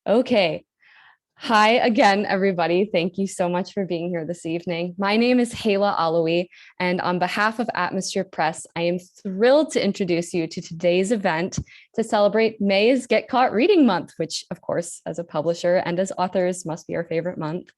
Okay. Hi again, everybody. Thank you so much for being here this evening. My name is Hala Alawi, and on behalf of Atmosphere Press, I am thrilled to introduce you to today's event to celebrate May's Get Caught Reading Month, which, of course, as a publisher and as authors, must be our favorite month.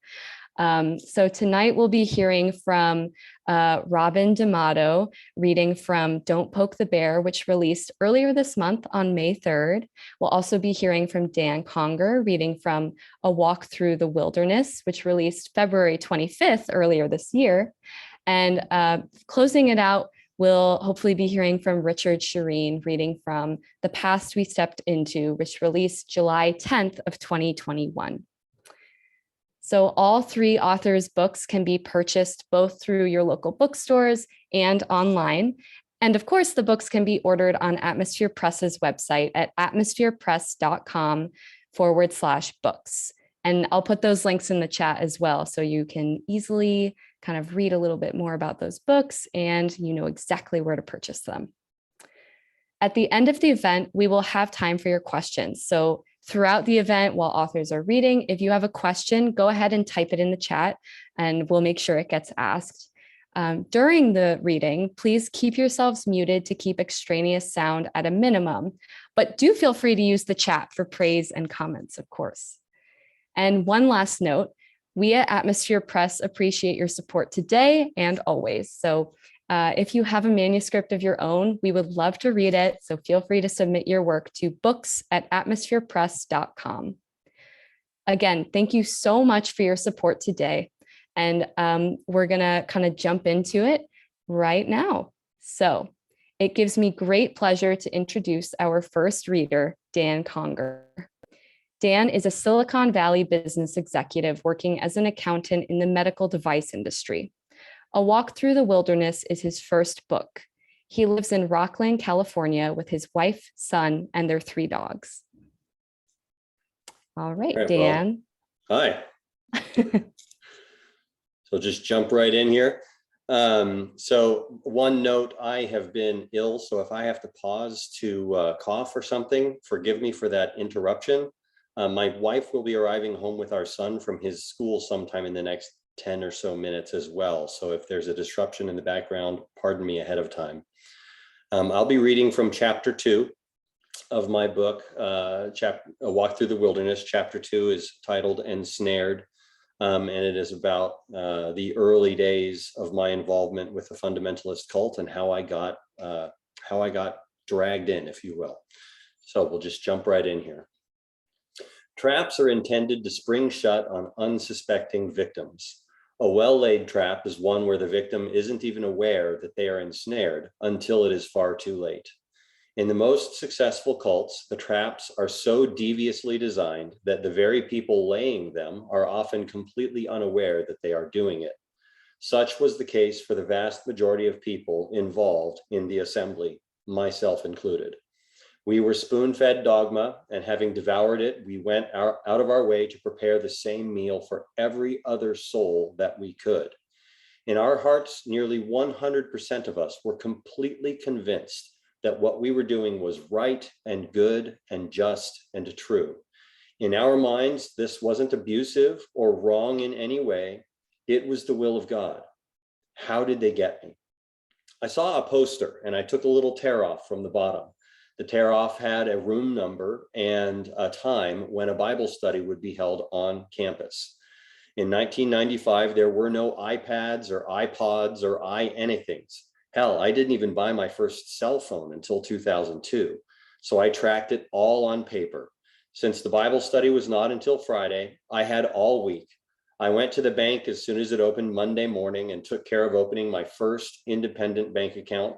So tonight we'll be hearing from Robin D'Amato, reading from Don't Poke the Bear, which released earlier this month on May 3rd. We'll also be hearing from Dan Conger, reading from A Walk Through the Wilderness, which released February 25th earlier this year. And closing it out, we'll hopefully be hearing from Richard Shireen, reading from The Past We Stepped Into, which released July 10th of 2021. So all three authors' books can be purchased both through your local bookstores and online. And of course, the books can be ordered on Atmosphere Press's website at atmospherepress.com/books. And I'll put those links in the chat as well, so you can easily kind of read a little bit more about those books and you know exactly where to purchase them. At the end of the event, we will have time for your questions. So throughout the event, while authors are reading, if you have a question, go ahead and type it in the chat and we'll make sure it gets asked. During the reading, please keep yourselves muted to keep extraneous sound at a minimum, but do feel free to use the chat for praise and comments, of course. And one last note, we at Atmosphere Press appreciate your support today and always. So if you have a manuscript of your own, we would love to read it. So feel free to submit your work to books@atmospherepress.com. Again, thank you so much for your support today. And we're gonna kind of jump into it right now. So it gives me great pleasure to introduce our first reader, Dan Conger. Dan is a Silicon Valley business executive working as an accountant in the medical device industry. A Walk Through the Wilderness is his first book. He lives in Rockland, California with his wife, son, and their 3 dogs. All right, Dan. Well, hi. So just jump right in here. So one note, I have been ill, so if I have to pause to cough or something, forgive me for that interruption. My wife will be arriving home with our son from his school sometime in the next 10 or so minutes as well. So if there's a disruption in the background, pardon me ahead of time. I'll be reading from chapter 2 of my book, A Walk Through the Wilderness. Chapter 2 is titled Ensnared, and it is about the early days of my involvement with the fundamentalist cult and how I got dragged in, if you will. So we'll just jump right in here. Traps are intended to spring shut on unsuspecting victims. A well-laid trap is one where the victim isn't even aware that they are ensnared until it is far too late. In the most successful cults, the traps are so deviously designed that the very people laying them are often completely unaware that they are doing it. Such was the case for the vast majority of people involved in the assembly, myself included. We were spoon-fed dogma, and having devoured it, we went out of our way to prepare the same meal for every other soul that we could. In our hearts, nearly 100% of us were completely convinced that what we were doing was right and good and just and true. In our minds, this wasn't abusive or wrong in any way. It was the will of God. How did they get me? I saw a poster and I took a little tear off from the bottom. The tear off had a room number and a time when a Bible study would be held on campus. In 1995, there were no iPads or iPods or anythings. Hell, I didn't even buy my first cell phone until 2002. So I tracked it all on paper. Since the Bible study was not until Friday, I had all week. I went to the bank as soon as it opened Monday morning and took care of opening my first independent bank account.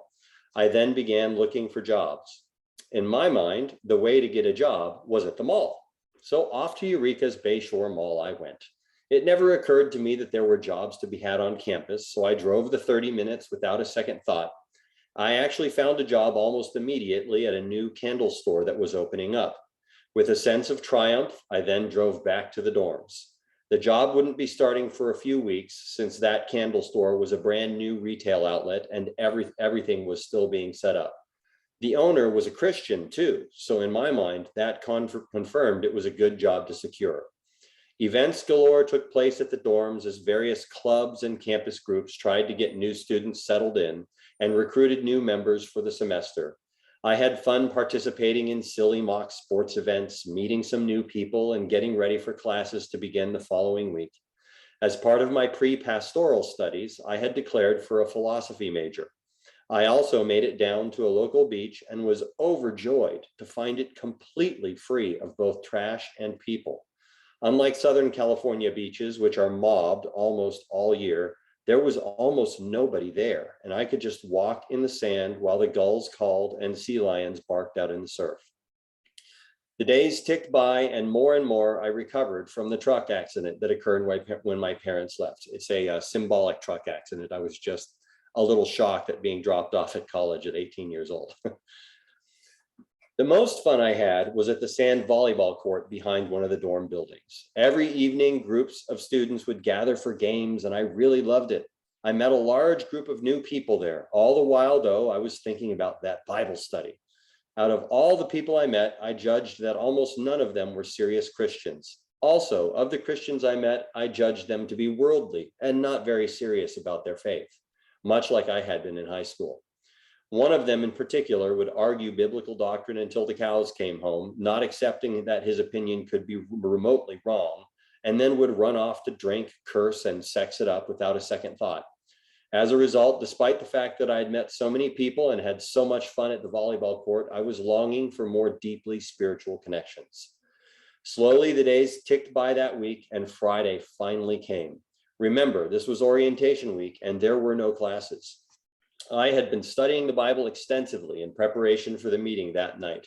I then began looking for jobs. In my mind, the way to get a job was at the mall. So off to Eureka's Bayshore Mall I went. It never occurred to me that there were jobs to be had on campus, so I drove the 30 minutes without a second thought. I actually found a job almost immediately at a new candle store that was opening up. With a sense of triumph, I then drove back to the dorms. The job wouldn't be starting for a few weeks since that candle store was a brand new retail outlet and everything was still being set up. The owner was a Christian too, so in my mind, that confirmed it was a good job to secure. Events galore took place at the dorms as various clubs and campus groups tried to get new students settled in and recruited new members for the semester. I had fun participating in silly mock sports events, meeting some new people, and getting ready for classes to begin the following week. As part of my pre-pastoral studies, I had declared for a philosophy major. I also made it down to a local beach and was overjoyed to find it completely free of both trash and people. Unlike Southern California beaches, which are mobbed almost all year, there was almost nobody there, and I could just walk in the sand while the gulls called and sea lions barked out in the surf. The days ticked by, and more I recovered from the truck accident that occurred when my parents left. It's a symbolic truck accident. I was just a little shocked at being dropped off at college at 18 years old. The most fun I had was at the sand volleyball court behind one of the dorm buildings. Every evening, groups of students would gather for games, and I really loved it. I met a large group of new people there. All the while, though, I was thinking about that Bible study. Out of all the people I met, I judged that almost none of them were serious Christians. Also, of the Christians I met, I judged them to be worldly and not very serious about their faith, much like I had been in high school. One of them in particular would argue biblical doctrine until the cows came home, not accepting that his opinion could be remotely wrong, and then would run off to drink, curse, and sex it up without a second thought. As a result, despite the fact that I had met so many people and had so much fun at the volleyball court, I was longing for more deeply spiritual connections. Slowly, the days ticked by that week, and Friday finally came. Remember, this was orientation week, and there were no classes. I had been studying the Bible extensively in preparation for the meeting that night.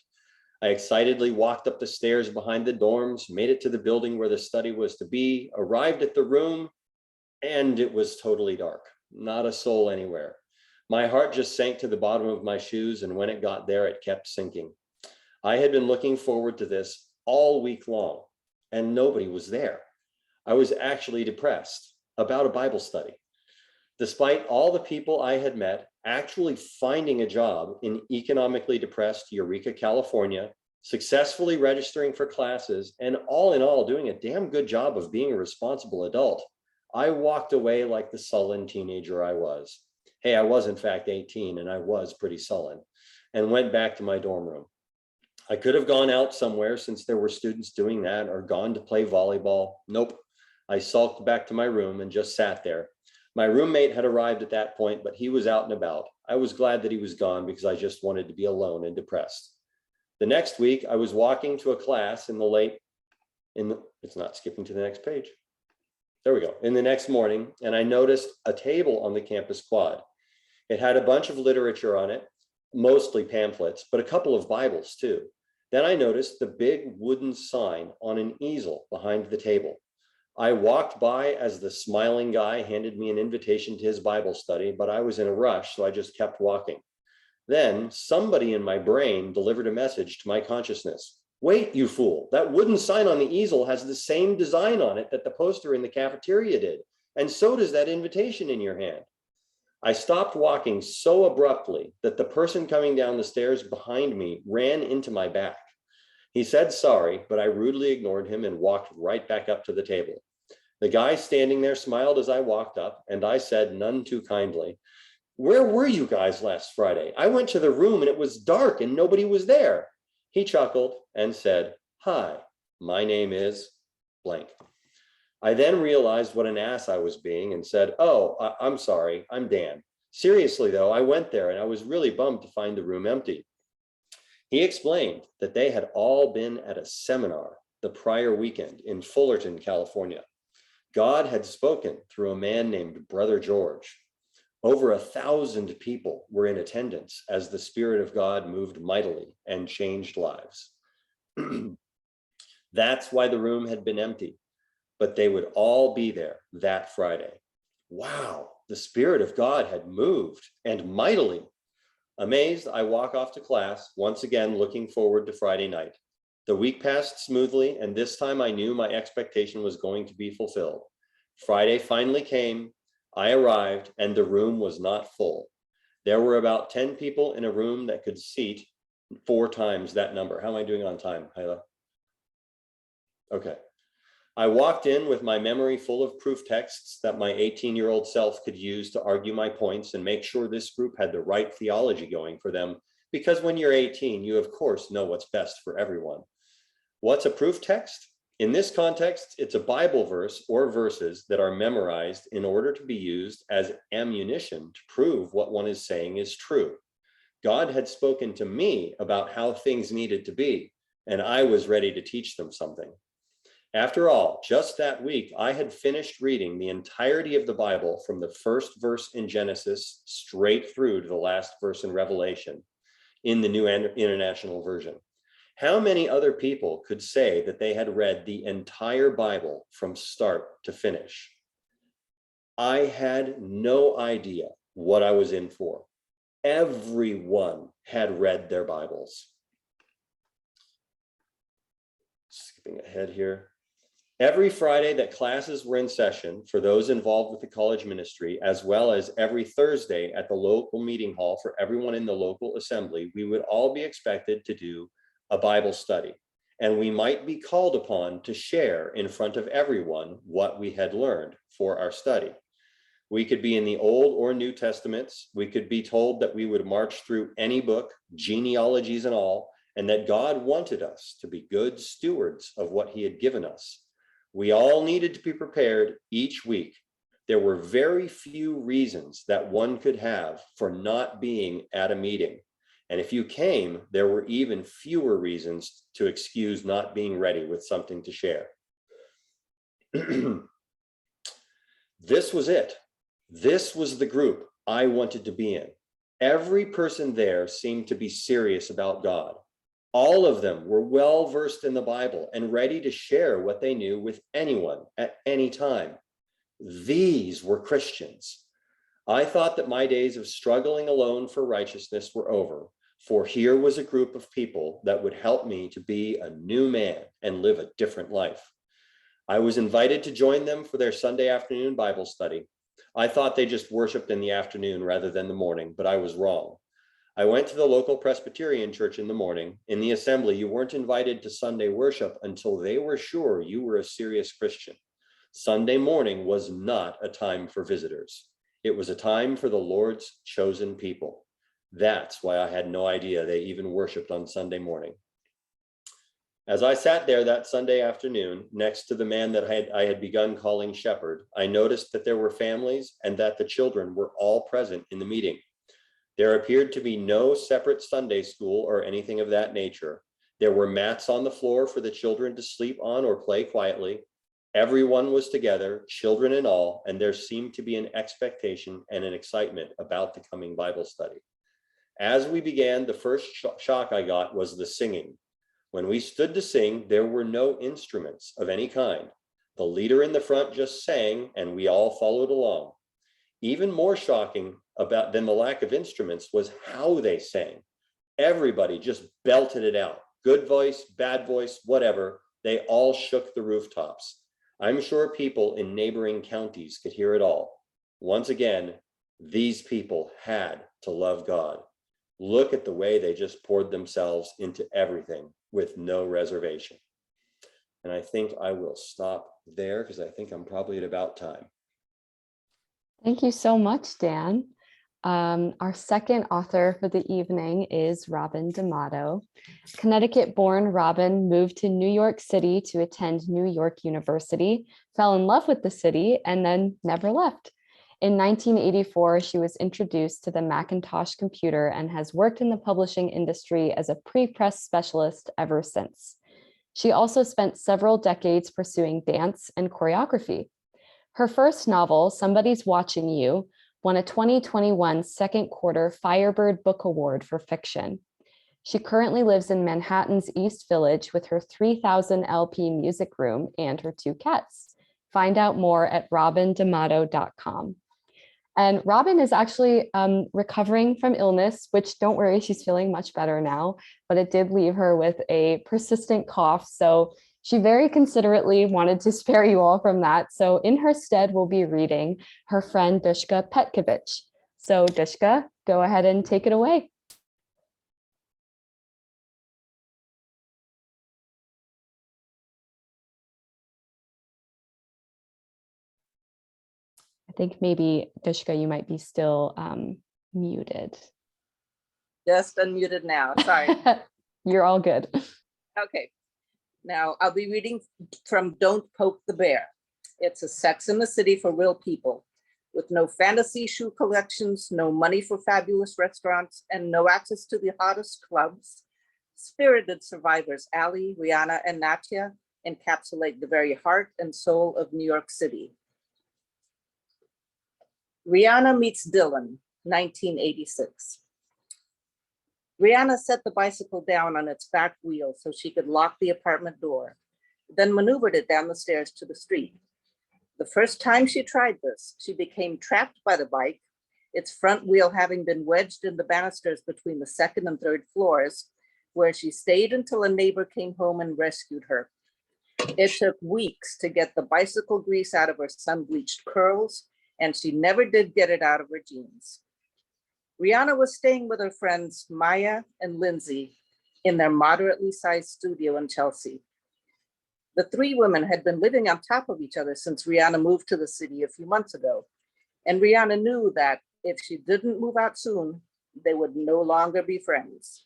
I excitedly walked up the stairs behind the dorms, made it to the building where the study was to be, arrived at the room, and it was totally dark. Not a soul anywhere. My heart just sank to the bottom of my shoes, and when it got there, it kept sinking. I had been looking forward to this all week long, and nobody was there. I was actually depressed about a Bible study. Despite all the people I had met, actually finding a job in economically depressed Eureka, California, successfully registering for classes, and all in all, doing a damn good job of being a responsible adult, I walked away like the sullen teenager I was. Hey, I was in fact 18, and I was pretty sullen, and went back to my dorm room. I could have gone out somewhere since there were students doing that, or gone to play volleyball. Nope. I sulked back to my room and just sat there. My roommate had arrived at that point, but he was out and about. I was glad that he was gone because I just wanted to be alone and depressed. The next week, I was walking to a class it's not skipping to the next page. There we go. In the next morning, and I noticed a table on the campus quad. It had a bunch of literature on it, mostly pamphlets, but a couple of Bibles too. Then I noticed the big wooden sign on an easel behind the table. I walked by as the smiling guy handed me an invitation to his Bible study, but I was in a rush, so I just kept walking. Then somebody in my brain delivered a message to my consciousness. Wait, you fool, that wooden sign on the easel has the same design on it that the poster in the cafeteria did, and so does that invitation in your hand. I stopped walking so abruptly that the person coming down the stairs behind me ran into my back. He said sorry, but I rudely ignored him and walked right back up to the table. The guy standing there smiled as I walked up, and I said, none too kindly, "Where were you guys last Friday? I went to the room and it was dark and nobody was there." He chuckled and said, "Hi, my name is blank." I then realized what an ass I was being and said, "Oh, I'm sorry, I'm Dan. Seriously though, I went there and I was really bummed to find the room empty." He explained that they had all been at a seminar the prior weekend in Fullerton, California. God had spoken through a man named Brother George. Over 1,000 people were in attendance as the Spirit of God moved mightily and changed lives. That's why the room had been empty, but they would all be there that Friday. Wow, the Spirit of God had moved, and mightily. Amazed, I walk off to class, once again looking forward to Friday night. The week passed smoothly, and this time I knew my expectation was going to be fulfilled. Friday finally came. I arrived, and the room was not full. There were about 10 people in a room that could seat 4 times that number. How am I doing on time, Hyla? Okay. I walked in with my memory full of proof texts that my 18-year-old self could use to argue my points and make sure this group had the right theology going for them. Because when you're 18, you of course know what's best for everyone. What's a proof text? In this context, it's a Bible verse or verses that are memorized in order to be used as ammunition to prove what one is saying is true. God had spoken to me about how things needed to be, and I was ready to teach them something. After all, just that week, I had finished reading the entirety of the Bible from the first verse in Genesis straight through to the last verse in Revelation in the New International Version. How many other people could say that they had read the entire Bible from start to finish? I had no idea what I was in for. Everyone had read their Bibles. Skipping ahead here. Every Friday that classes were in session for those involved with the college ministry, as well as every Thursday at the local meeting hall for everyone in the local assembly, we would all be expected to do a Bible study, and we might be called upon to share in front of everyone what we had learned for our study. We could be in the Old or New Testaments. We could be told that we would march through any book, genealogies and all, and that God wanted us to be good stewards of what he had given us. We all needed to be prepared each week. There were very few reasons that one could have for not being at a meeting. And if you came, there were even fewer reasons to excuse not being ready with something to share. This was it. This was the group I wanted to be in. Every person there seemed to be serious about God. All of them were well versed in the Bible and ready to share what they knew with anyone at any time. These were Christians. I thought that my days of struggling alone for righteousness were over, for here was a group of people that would help me to be a new man and live a different life. I was invited to join them for their Sunday afternoon Bible study. I thought they just worshiped in the afternoon rather than the morning, but I was wrong. I went to the local Presbyterian church in the morning. In the assembly, you weren't invited to Sunday worship until they were sure you were a serious Christian. Sunday morning was not a time for visitors. It was a time for the Lord's chosen people. That's why I had no idea they even worshiped on Sunday morning. As I sat there that Sunday afternoon, next to the man that I had begun calling Shepherd, I noticed that there were families and that the children were all present in the meeting. There appeared to be no separate Sunday school or anything of that nature. There were mats on the floor for the children to sleep on or play quietly. Everyone was together, children and all, and there seemed to be an expectation and an excitement about the coming Bible study. As we began, the first shock I got was the singing. When we stood to sing, there were no instruments of any kind. The leader in the front just sang, and we all followed along. Even more shocking than the lack of instruments was how they sang. Everybody just belted it out. Good voice, bad voice, whatever. They all shook the rooftops. I'm sure people in neighboring counties could hear it all. Once again, these people had to love God. Look at the way they just poured themselves into everything with no reservation. And I think I will stop there because I think I'm probably at about time. Thank you so much, Dan. Our second author for the evening is Robin D'Amato. Connecticut-born Robin moved to New York City to attend New York University, fell in love with the city, and then never left. In 1984, she was introduced to the Macintosh computer and has worked in the publishing industry as a pre-press specialist ever since. She also spent several decades pursuing dance and choreography. Her first novel, Somebody's Watching You, won a 2021 second quarter Firebird Book Award for fiction. She currently lives in Manhattan's East Village with her 3,000 LP music room and her 2 cats. Find out more at robindamato.com. And Robin is actually recovering from illness, which don't worry, she's feeling much better now, but it did leave her with a persistent cough. So she very considerately wanted to spare you all from that. So in her stead, we'll be reading her friend Dushka Petkovich. So Dishka, go ahead and take it away. I think maybe Dishka, you might be still muted. Just unmuted now, sorry. You're all good. Okay, now I'll be reading from Don't Poke the Bear. It's a Sex in the City for real people, with no fantasy shoe collections, no money for fabulous restaurants, and no access to the hottest clubs. Spirited survivors Ali, Rihanna, and Natia encapsulate the very heart and soul of New York City. Rihanna meets Dylan, 1986. Rihanna set the bicycle down on its back wheel so she could lock the apartment door, then maneuvered it down the stairs to the street. The first time she tried this, she became trapped by the bike, its front wheel having been wedged in the banisters between the second and third floors, where she stayed until a neighbor came home and rescued her. It took weeks to get the bicycle grease out of her sun-bleached curls, and she never did get it out of her jeans. Rihanna was staying with her friends Maya and Lindsay in their moderately sized studio in Chelsea. The three women had been living on top of each other since Rihanna moved to the city a few months ago, and Rihanna knew that if she didn't move out soon, they would no longer be friends.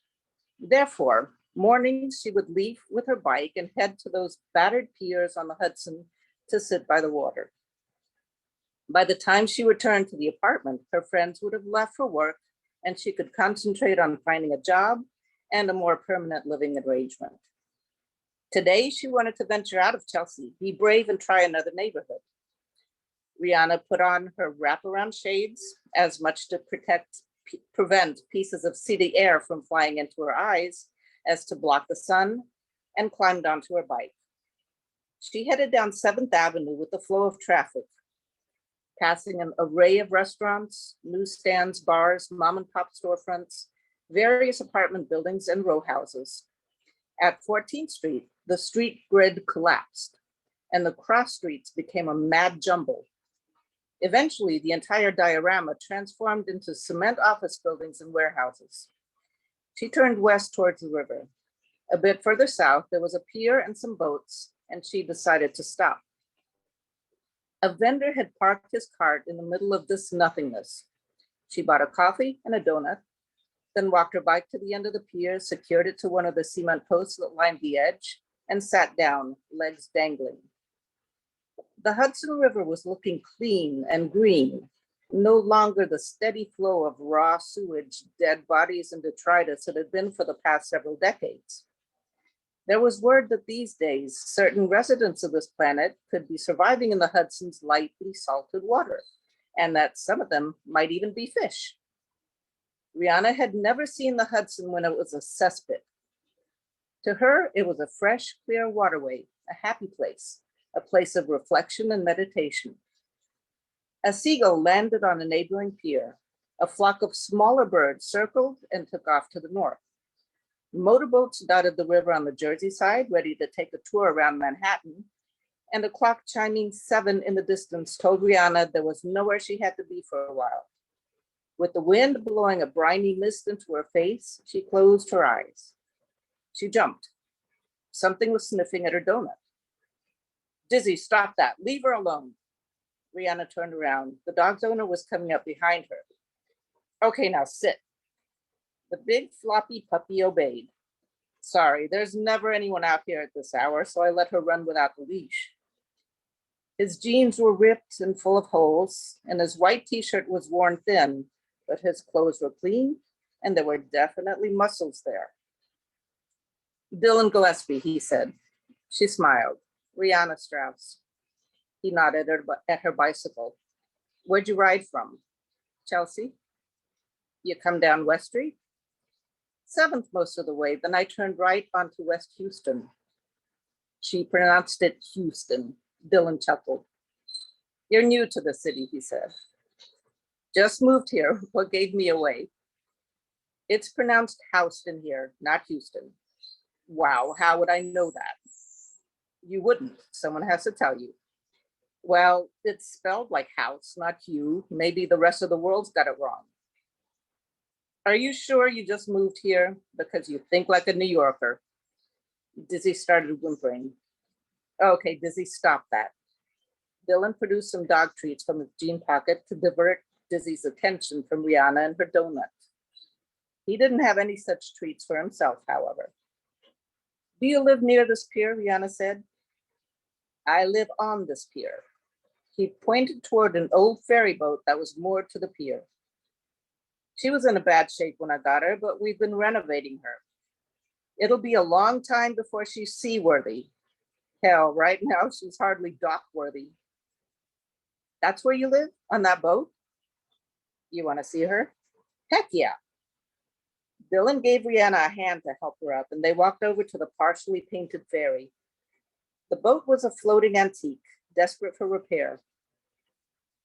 Therefore, mornings she would leave with her bike and head to those battered piers on the Hudson to sit by the water. By the time she returned to the apartment, her friends would have left for work and she could concentrate on finding a job and a more permanent living arrangement. Today, she wanted to venture out of Chelsea, be brave and try another neighborhood. Rihanna put on her wraparound shades as much to prevent pieces of city air from flying into her eyes as to block the sun, and climbed onto her bike. She headed down 7th Avenue with the flow of traffic, passing an array of restaurants, newsstands, bars, mom and pop storefronts, various apartment buildings, and row houses. At 14th Street, the street grid collapsed, and the cross streets became a mad jumble. Eventually, the entire diorama transformed into cement office buildings and warehouses. She turned west towards the river. A bit further south, there was a pier and some boats, and she decided to stop. A vendor had parked his cart in the middle of this nothingness. She bought a coffee and a donut, then walked her bike to the end of the pier, secured it to one of the cement posts that lined the edge, and sat down, legs dangling. The Hudson River was looking clean and green, no longer the steady flow of raw sewage, dead bodies, and detritus it had been for the past several decades. There was word that these days, certain residents of this planet could be surviving in the Hudson's lightly salted water, and that some of them might even be fish. Rihanna had never seen the Hudson when it was a cesspit. To her, it was a fresh, clear waterway, a happy place, a place of reflection and meditation. A seagull landed on a neighboring pier. A flock of smaller birds circled and took off to the north. Motorboats dotted the river on the Jersey side, ready to take a tour around Manhattan, and a clock chiming 7 in the distance told Rihanna there was nowhere she had to be for a while. With the wind blowing a briny mist into her face, she closed her eyes. She jumped. Something was sniffing at her donut. Dizzy, stop that. Leave her alone. Rihanna turned around. The dog's owner was coming up behind her. Okay, now sit. The big floppy puppy obeyed. Sorry, there's never anyone out here at this hour, so I let her run without the leash. His jeans were ripped and full of holes, and his white t-shirt was worn thin, but his clothes were clean, and there were definitely muscles there. Dylan Gillespie, he said. She smiled. Rihanna Strauss. He nodded at her bicycle. Where'd you ride from? Chelsea. You come down West Street? 7th most of the way, then I turned right onto West Houston. She pronounced it Houston. Dylan chuckled. You're new to the city, he said. Just moved here. What gave me away? It's pronounced Houston here, not Houston. Wow, how would I know that? You wouldn't. Someone has to tell you. Well, it's spelled like house, not Hugh. Maybe the rest of the world's got it wrong. Are you sure you just moved here? Because you think like a New Yorker. Dizzy started whimpering. Okay, Dizzy, stop that. Dylan produced some dog treats from his jean pocket to divert Dizzy's attention from Rihanna and her donut. He didn't have any such treats for himself, however. Do you live near this pier? Rihanna said. I live on this pier. He pointed toward an old ferry boat that was moored to the pier. She was in a bad shape when I got her, but we've been renovating her. It'll be a long time before she's seaworthy. Hell, right now she's hardly dock-worthy. That's where you live, on that boat? You want to see her? Heck yeah. Dylan gave Rihanna a hand to help her up, and they walked over to the partially painted ferry. The boat was a floating antique, desperate for repair.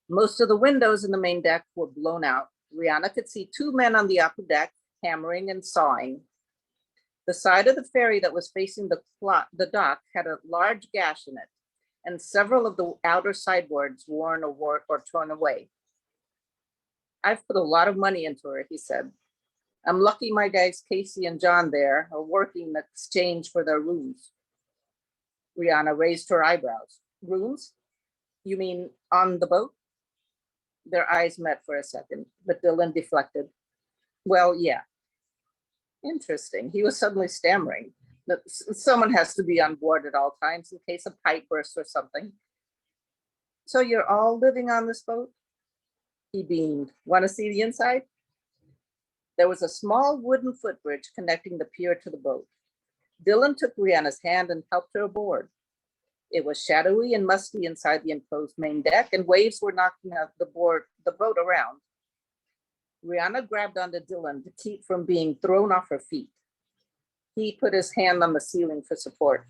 Most of the windows in the main deck were blown out. Rihanna could see two men on the upper deck, hammering and sawing. The side of the ferry that was facing the dock had a large gash in it, and several of the outer sideboards worn or torn away. I've put a lot of money into her, he said. I'm lucky my guys Casey and John there are working in exchange for their rooms. Rihanna raised her eyebrows. Rooms? You mean on the boat? Their eyes met for a second, but Dylan deflected. Well, yeah. Interesting. He was suddenly stammering. Someone has to be on board at all times in case a pipe bursts or something. So you're all living on this boat? He beamed. Want to see the inside? There was a small wooden footbridge connecting the pier to the boat. Dylan took Rihanna's hand and helped her aboard. It was shadowy and musty inside the enclosed main deck, and waves were knocking out the boat around. Rihanna grabbed onto Dylan to keep from being thrown off her feet. He put his hand on the ceiling for support.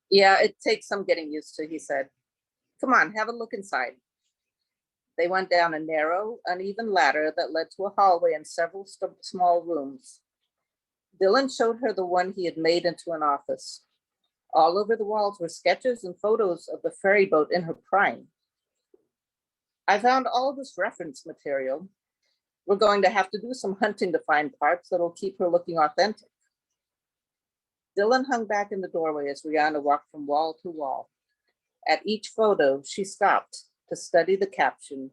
Yeah, it takes some getting used to, he said. Come on, have a look inside. They went down a narrow, uneven ladder that led to a hallway and several small rooms. Dylan showed her the one he had made into an office. All over the walls were sketches and photos of the ferry boat in her prime. I found all this reference material. We're going to have to do some hunting to find parts that'll keep her looking authentic. Dylan hung back in the doorway as Rihanna walked from wall to wall. At each photo, she stopped to study the caption.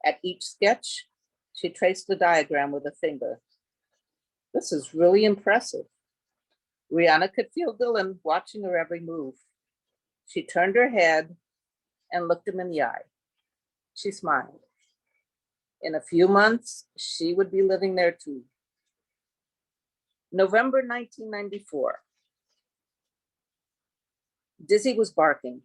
At each sketch, she traced the diagram with a finger. This is really impressive. Rihanna could feel Dylan watching her every move. She turned her head and looked him in the eye. She smiled. In a few months, she would be living there too. November 1994. Dizzy was barking.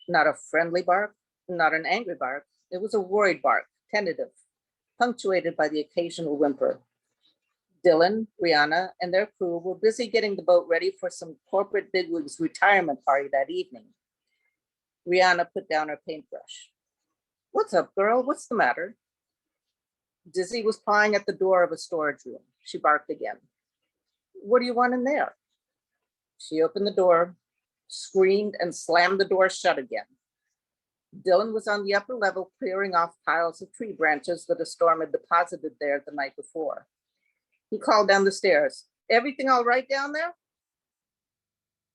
Not a friendly bark, not an angry bark. It was a worried bark, tentative, punctuated by the occasional whimper. Dylan, Rihanna, and their crew were busy getting the boat ready for some corporate bigwig's retirement party that evening. Rihanna put down her paintbrush. What's up, girl? What's the matter? Dizzy was pawing at the door of a storage room. She barked again. What do you want in there? She opened the door, screamed, and slammed the door shut again. Dylan was on the upper level clearing off piles of tree branches that a storm had deposited there the night before. He called down the stairs. Everything all right down there?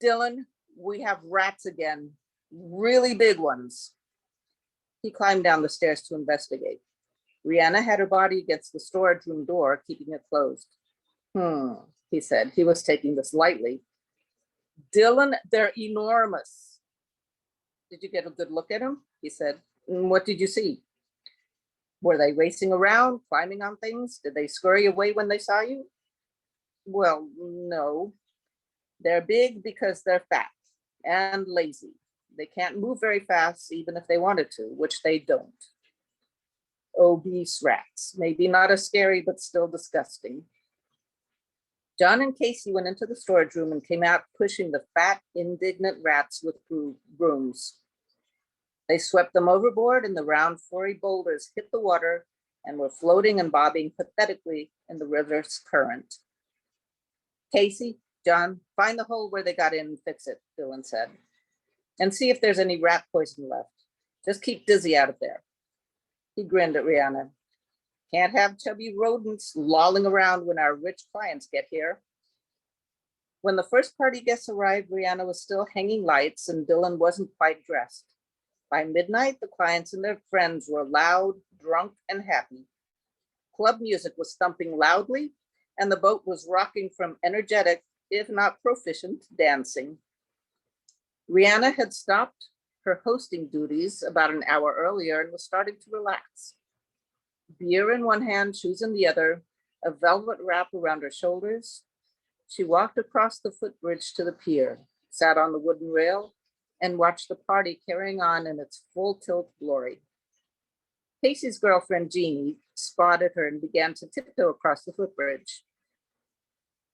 Dylan, we have rats again. Really big ones. He climbed down the stairs to investigate. Rihanna had her body against the storage room door, keeping it closed. He said. He was taking this lightly. Dylan, they're enormous. Did you get a good look at them? He said. What did you see? Were they racing around, climbing on things? Did they scurry away when they saw you? Well, no. They're big because they're fat and lazy. They can't move very fast, even if they wanted to, which they don't. Obese rats, maybe not as scary, but still disgusting. John and Casey went into the storage room and came out pushing the fat, indignant rats with brooms. They swept them overboard and the round, furry boulders hit the water and were floating and bobbing pathetically in the river's current. Casey, John, find the hole where they got in and fix it, Dylan said, and see if there's any rat poison left. Just keep Dizzy out of there. He grinned at Rihanna. Can't have chubby rodents lolling around when our rich clients get here. When the first party guests arrived, Rihanna was still hanging lights and Dylan wasn't quite dressed. By midnight, the clients and their friends were loud, drunk, and happy. Club music was thumping loudly, and the boat was rocking from energetic, if not proficient, dancing. Rihanna had stopped her hosting duties about an hour earlier and was starting to relax. Beer in one hand, shoes in the other, a velvet wrap around her shoulders. She walked across the footbridge to the pier, sat on the wooden rail, and watched the party carrying on in its full tilt glory. Casey's girlfriend, Jeannie, spotted her and began to tiptoe across the footbridge.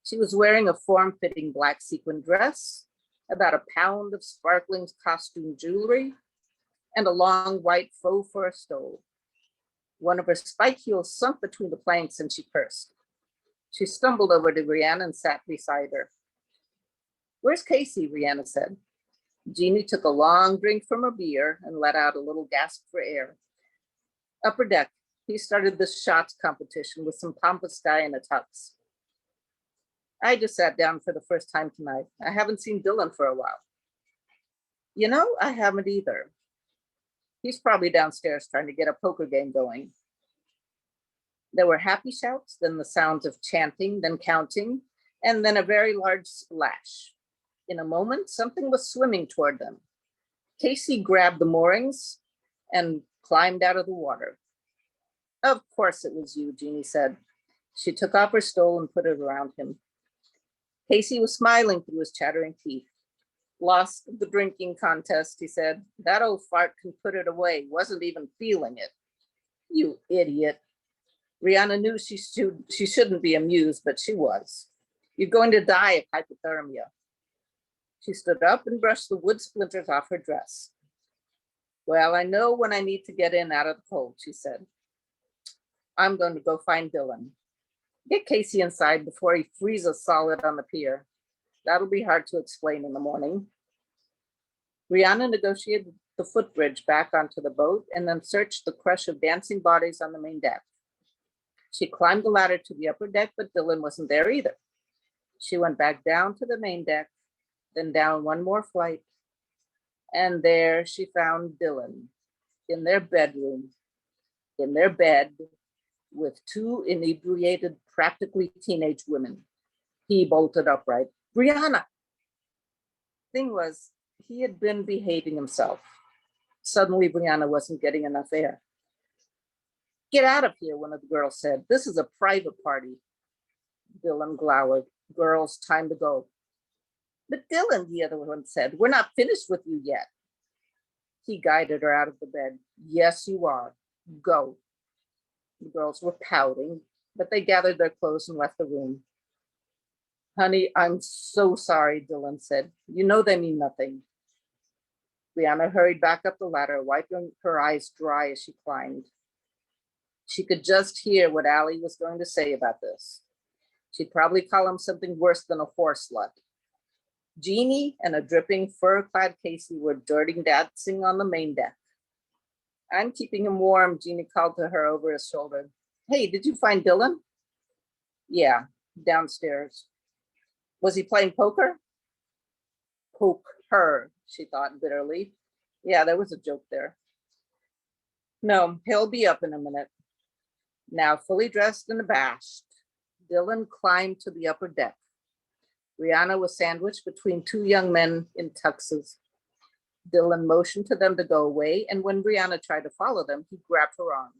She was wearing a form-fitting black sequin dress, about a pound of sparkling costume jewelry, and a long white faux fur stole. One of her spike heels sunk between the planks and she cursed. She stumbled over to Rihanna and sat beside her. Where's Casey? Rihanna said. Jeannie took a long drink from her beer and let out a little gasp for air. Upper deck, he started this shots competition with some pompous guy in a tux. I just sat down for the first time tonight. I haven't seen Dylan for a while. You know, I haven't either. He's probably downstairs trying to get a poker game going. There were happy shouts, then the sounds of chanting, then counting, and then a very large splash. In a moment, something was swimming toward them. Casey grabbed the moorings and climbed out of the water. Of course it was you, Jeannie said. She took off her stole and put it around him. Casey was smiling through his chattering teeth. Lost the drinking contest, he said. That old fart can put it away, wasn't even feeling it. You idiot. Rihanna knew she shouldn't be amused, but she was. You're going to die of hypothermia. She stood up and brushed the wood splinters off her dress. Well, I know when I need to get in out of the cold, she said. I'm going to go find Dylan. Get Casey inside before he freezes solid on the pier. That'll be hard to explain in the morning. Rihanna negotiated the footbridge back onto the boat and then searched the crush of dancing bodies on the main deck. She climbed the ladder to the upper deck, but Dylan wasn't there either. She went back down to the main deck, then down one more flight. And there she found Dylan in their bedroom, in their bed, with two inebriated, practically teenage women. He bolted upright. Rihanna! Thing was, he had been behaving himself. Suddenly, Rihanna wasn't getting enough air. Get out of here, one of the girls said. This is a private party. Dylan glowered. Girls, time to go. But Dylan, the other one said, we're not finished with you yet. He guided her out of the bed. Yes, you are. Go. The girls were pouting, but they gathered their clothes and left the room. Honey, I'm so sorry, Dylan said. You know they mean nothing. Rihanna hurried back up the ladder, wiping her eyes dry as she climbed. She could just hear what Allie was going to say about this. She'd probably call him something worse than a horse slut. Jeannie and a dripping fur-clad Casey were dirty dancing on the main deck. I'm keeping him warm, Jeannie called to her over his shoulder. Hey, did you find Dylan? Yeah, downstairs. Was he playing poker? Poke her, she thought bitterly. Yeah, there was a joke there. No, he'll be up in a minute. Now fully dressed and abashed, Dylan climbed to the upper deck. Rihanna was sandwiched between two young men in tuxes. Dylan motioned to them to go away, and when Rihanna tried to follow them, he grabbed her arm.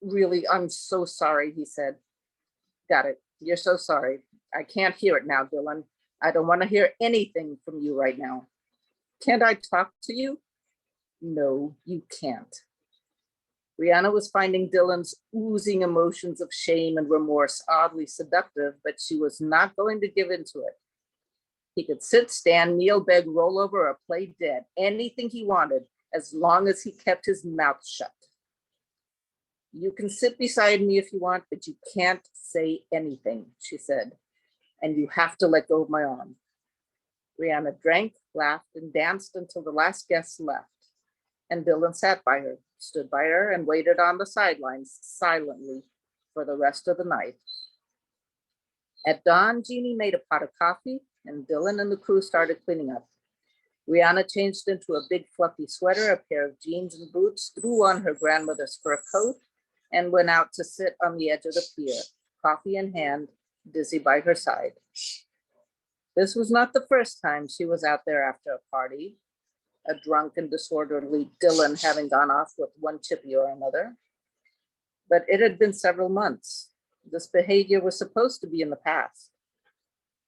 Really, I'm so sorry, he said. Got it. You're so sorry. I can't hear it now, Dylan. I don't want to hear anything from you right now. Can't I talk to you? No, you can't. Rihanna was finding Dylan's oozing emotions of shame and remorse oddly seductive, but she was not going to give in to it. He could sit, stand, kneel, beg, roll over, or play dead, anything he wanted, as long as he kept his mouth shut. You can sit beside me if you want, but you can't say anything, she said, and you have to let go of my arm. Rihanna drank, laughed, and danced until the last guest left. and Dylan sat by her, stood by her, and waited on the sidelines silently for the rest of the night. At dawn, Jeannie made a pot of coffee, and Dylan and the crew started cleaning up. Rihanna changed into a big fluffy sweater, a pair of jeans and boots, threw on her grandmother's fur coat, and went out to sit on the edge of the pier, coffee in hand, Dizzy by her side. This was not the first time she was out there after a party, a drunk and disorderly Dylan having gone off with one chippy or another. But it had been several months. This behavior was supposed to be in the past.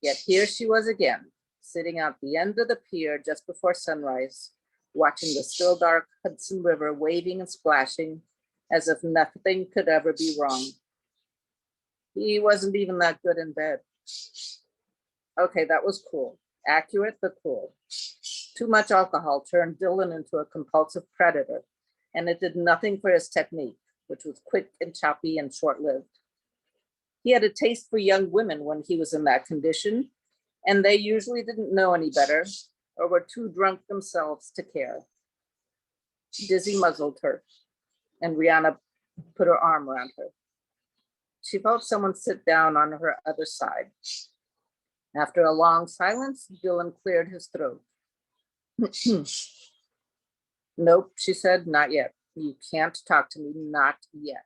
Yet here she was again, sitting out the end of the pier just before sunrise, watching the still dark Hudson River waving and splashing as if nothing could ever be wrong. He wasn't even that good in bed. Okay, that was cool. Accurate, but cool. Too much alcohol turned Dylan into a compulsive predator, and it did nothing for his technique, which was quick and choppy and short-lived. He had a taste for young women when he was in that condition, and they usually didn't know any better or were too drunk themselves to care. Dizzy muzzled her, and Rihanna put her arm around her. She felt someone sit down on her other side. After a long silence, Dylan cleared his throat. Nope, she said, not yet. You can't talk to me, not yet.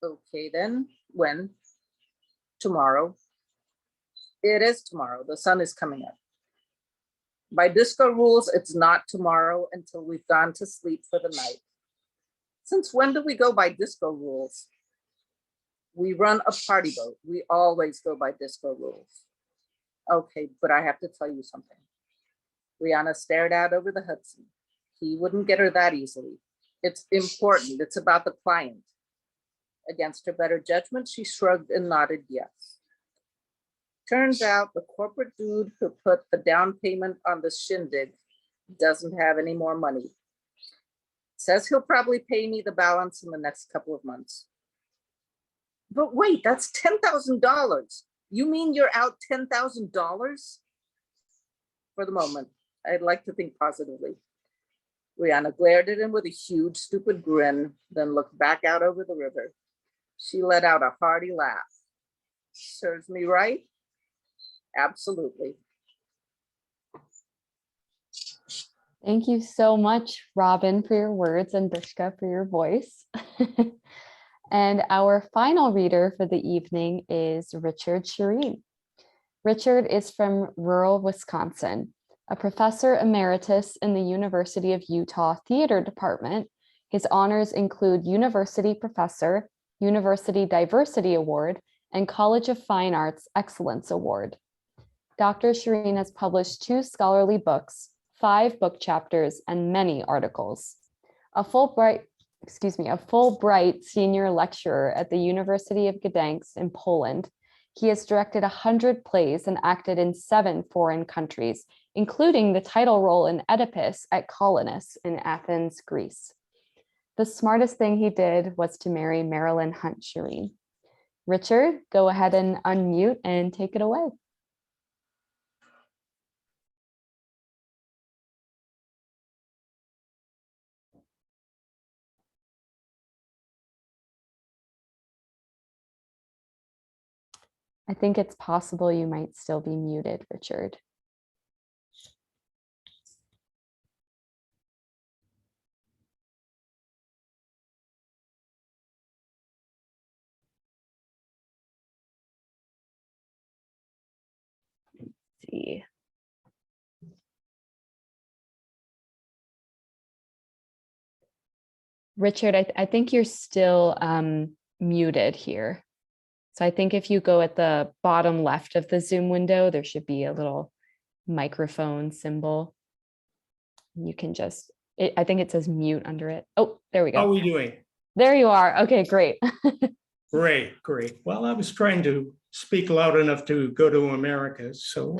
Okay then, when? Tomorrow. It is tomorrow, the sun is coming up. By disco rules, it's not tomorrow until we've gone to sleep for the night. Since when do we go by disco rules? We run a party boat. We always go by disco rules. Okay, but I have to tell you something. Rihanna stared out over the Hudson. He wouldn't get her that easily. It's important. It's about the client. Against her better judgment, she shrugged and nodded yes. Turns out the corporate dude who put the down payment on the shindig doesn't have any more money. Says he'll probably pay me the balance in the next couple of months. But wait, that's $10,000. You mean you're out $10,000? For the moment, I'd like to think positively. Rihanna glared at him with a huge, stupid grin, then looked back out over the river. She let out a hearty laugh. Serves me right? Absolutely. Thank you so much, Robin, for your words and Bishka for your voice. And our final reader for the evening is Richard Shireen. Richard is from rural Wisconsin, a professor emeritus in the University of Utah Theater Department. His honors include University Professor, University Diversity Award, and College of Fine Arts Excellence Award. Dr. Shireen has published 2 scholarly books, 5 book chapters, and many articles. A Fulbright senior lecturer at the University of Gdańsk in Poland, he has directed 100 plays and acted in 7 foreign countries, including the title role in Oedipus at Colonus in Athens, Greece. The smartest thing he did was to marry Marilyn Hunt Shireen. Richard, go ahead and unmute and take it away. I think it's possible you might still be muted, Richard. Let's see. Richard, I think you're still muted here. So I think if you go at the bottom left of the Zoom window, there should be a little microphone symbol. You can just, I think it says mute under it. Oh, there we go. How are we doing? There you are. Okay, great. Great, great. Well, I was trying to speak loud enough to go to America, so.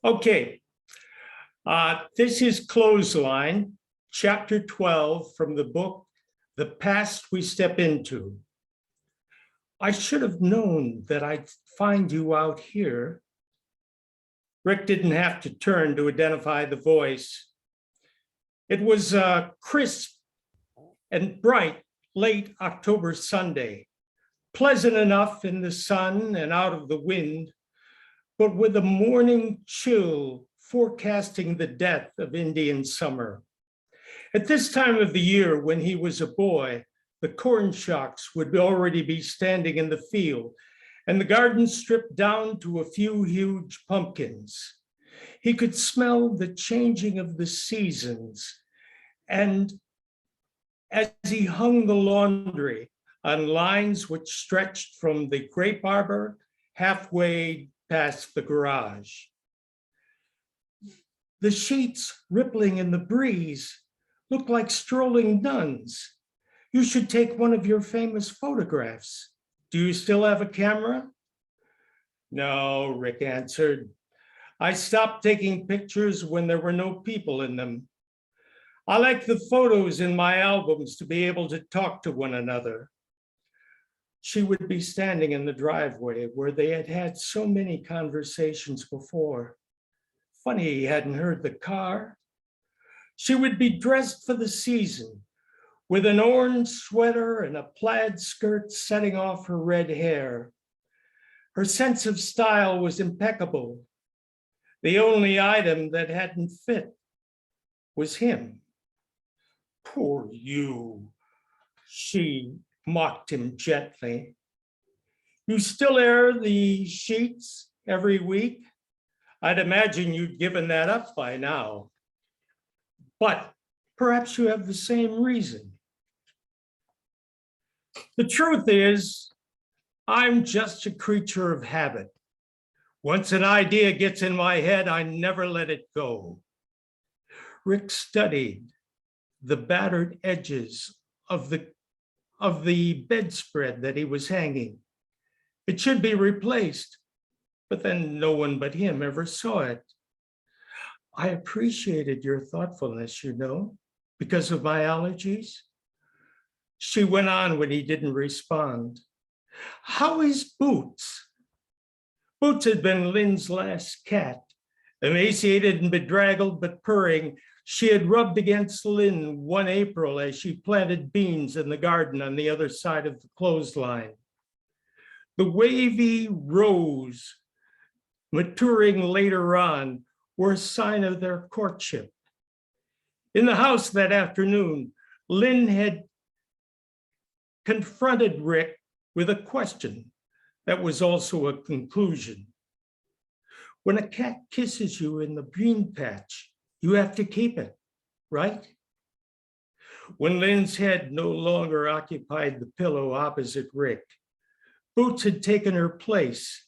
Okay. This is Clothesline, chapter 12 from the book, The Past We Step Into. I should have known that I'd find you out here. Rick didn't have to turn to identify the voice. It was a crisp and bright late October Sunday, pleasant enough in the sun and out of the wind, but with a morning chill forecasting the death of Indian summer. At this time of the year, when he was a boy, the corn shocks would already be standing in the field and the garden stripped down to a few huge pumpkins. He could smell the changing of the seasons, and as he hung the laundry on lines which stretched from the grape arbor halfway past the garage, the sheets rippling in the breeze looked like strolling nuns. You should take one of your famous photographs. Do you still have a camera? No, Rick answered. I stopped taking pictures when there were no people in them. I like the photos in my albums to be able to talk to one another. She would be standing in the driveway where they had had so many conversations before. Funny he hadn't heard the car. She would be dressed for the season with an orange sweater and a plaid skirt setting off her red hair. Her sense of style was impeccable. The only item that hadn't fit was him. Poor you, she mocked him gently. You still air the sheets every week? I'd imagine you'd given that up by now. But perhaps you have the same reason. The truth is, I'm just a creature of habit. Once an idea gets in my head, I never let it go. Rick studied the battered edges of the bedspread that he was hanging. It should be replaced, but then no one but him ever saw it. I appreciated your thoughtfulness, you know, because of my allergies. She went on when he didn't respond. How is Boots? Boots had been Lynn's last cat. Emaciated and bedraggled, but purring, she had rubbed against Lynn one April as she planted beans in the garden on the other side of the clothesline. The wavy rows, maturing later on, were a sign of their courtship. In the house that afternoon, Lynn had confronted Rick with a question that was also a conclusion. When a cat kisses you in the bean patch, you have to keep it, right? When Lynn's head no longer occupied the pillow opposite Rick, Boots had taken her place.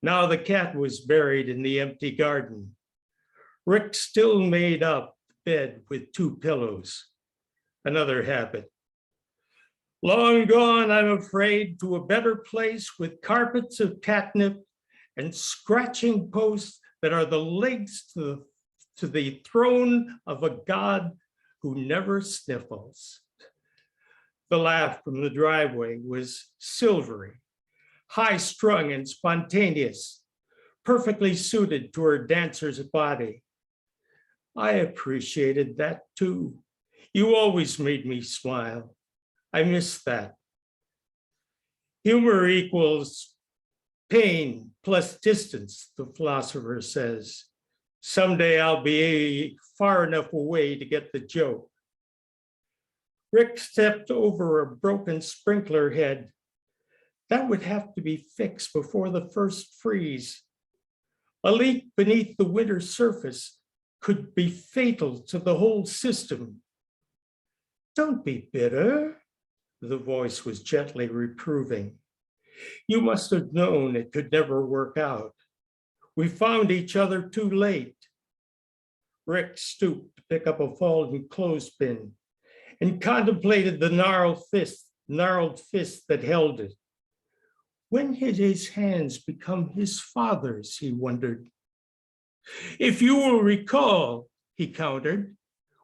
Now the cat was buried in the empty garden. Rick still made up the bed with two pillows, another habit. Long gone, I'm afraid, to a better place with carpets of catnip and scratching posts that are the legs to the throne of a god who never sniffles. The laugh from the driveway was silvery, high-strung and spontaneous, perfectly suited to her dancer's body. I appreciated that too. You always made me smile. I miss that. Humor equals pain plus distance, the philosopher says. Someday I'll be far enough away to get the joke. Rick stepped over a broken sprinkler head. That would have to be fixed before the first freeze. A leak beneath the winter surface could be fatal to the whole system. Don't be bitter, the voice was gently reproving. You must have known it could never work out. We found each other too late. Rick stooped to pick up a fallen clothespin and contemplated the gnarled fist that held it. When had his hands become his father's, he wondered. If you will recall, he countered,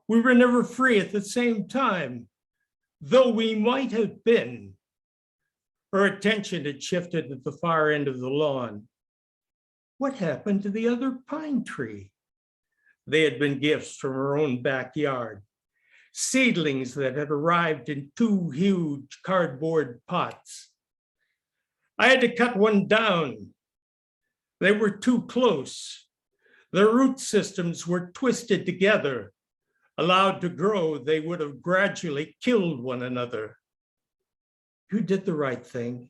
we were never free at the same time, though we might have been. Her attention had shifted at the far end of the lawn. What happened to the other pine tree? They had been gifts from her own backyard, seedlings that had arrived in 2 huge cardboard pots. I had to cut one down. They were too close. Their root systems were twisted together. Allowed to grow, they would have gradually killed one another. You did the right thing.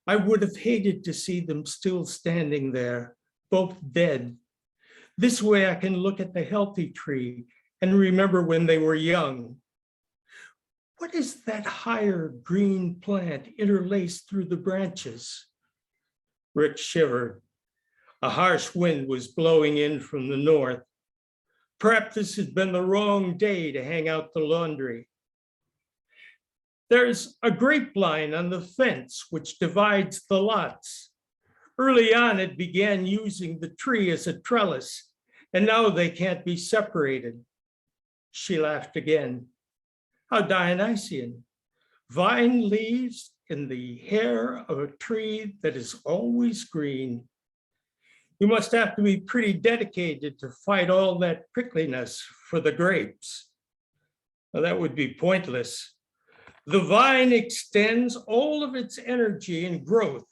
I would have hated to see them still standing there, both dead. This way I can look at the healthy tree and remember when they were young. What is that higher green plant interlaced through the branches? Rick shivered. A harsh wind was blowing in from the north. Perhaps this had been the wrong day to hang out the laundry. There's a grapevine on the fence which divides the lots. Early on, it began using the tree as a trellis, and now they can't be separated. She laughed again. How Dionysian. Vine leaves in the hair of a tree that is always green. You must have to be pretty dedicated to fight all that prickliness for the grapes. Well, that would be pointless. The vine extends all of its energy and growth.